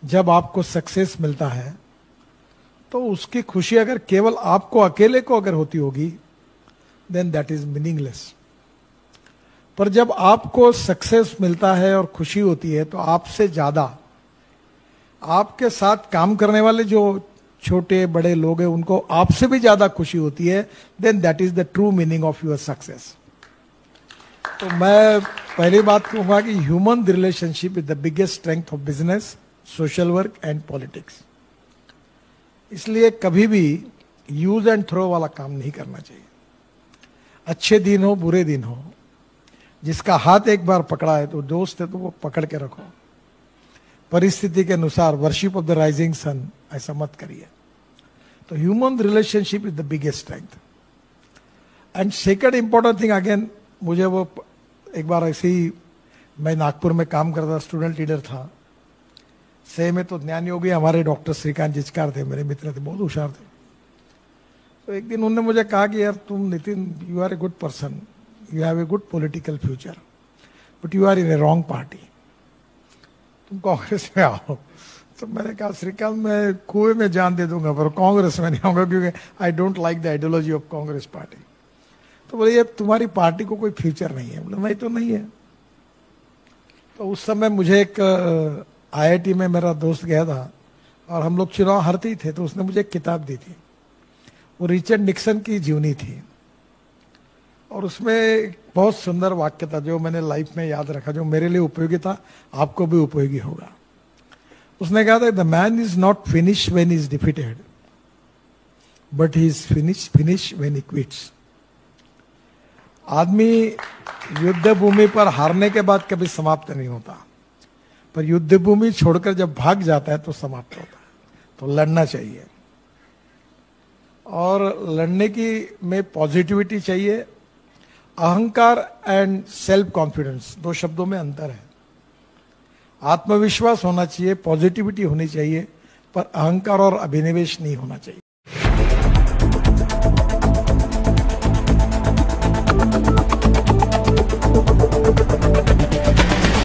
जब आपको सक्सेस मिलता है तो उसकी खुशी अगर केवल आपको अकेले को अगर होती होगी, देन दैट इज मीनिंगलेस। पर जब आपको सक्सेस मिलता है और खुशी होती है तो आपसे ज्यादा आपके साथ काम करने वाले जो छोटे बड़े लोग हैं उनको आपसे भी ज्यादा खुशी होती है, then that is the true meaning of your success. तो मैं पहली बात कहूंगा कि human relationship is the biggest strength of business, social work and politics. इसलिए कभी भी यूज एंड थ्रो वाला काम नहीं करना चाहिए। अच्छे दिन हो बुरे दिन हो, जिसका हाथ एक बार पकड़ा है तो दोस्त है तो वो पकड़ के रखो। परिस्थिति के अनुसार worship of the rising sun ऐसा मत करिए। तो human relationship is the biggest strength. And second important thing again, मुझे वो एक बार ऐसे ही मैं नागपुर में काम करता, स्टूडेंट लीडर था। से में तो ज्ञान योगी हमारे डॉक्टर श्रीकांत जिचकार थे, मेरे मित्र थे, बहुत होशियार थे। तो एक दिन उन्होंने मुझे कहा कि यार तुम Nitin, you are a good person, you have a good political future, but you are in a wrong party, तुम कांग्रेस में आओ। तो मैंने कहा श्रीकांत मैं कुएं में जान दे दूंगा पर कांग्रेस में नहीं आऊंगा, क्योंकि I don't like the ideology of Congress party. तो बोले ये तुम्हारी पार्टी को कोई फ्यूचर नहीं है। बोले नहीं तो नहीं है। तो उस समय मुझे एक IIT में मेरा दोस्त गया था और हम लोग चुनाव हारते ही थे, तो उसने मुझे एक किताब दी थी, वो रिचर्ड निक्सन की जीवनी थी। और उसमें एक बहुत सुंदर वाक्य था जो मैंने लाइफ में याद रखा, जो मेरे लिए उपयोगी था, आपको भी उपयोगी होगा। उसने कहा था, the man is not finish when is defeated, but he is finish when he quits. आदमी युद्ध भूमि पर हारने के बाद कभी समाप्त नहीं होता, पर युद्ध भूमि छोड़कर जब भाग जाता है तो समाप्त होता है। तो लड़ना चाहिए, और लड़ने की में पॉजिटिविटी चाहिए। अहंकार एंड सेल्फ कॉन्फिडेंस, दो शब्दों में अंतर है। आत्मविश्वास होना चाहिए, पॉजिटिविटी होनी चाहिए, पर अहंकार और अभिनिवेश नहीं होना चाहिए।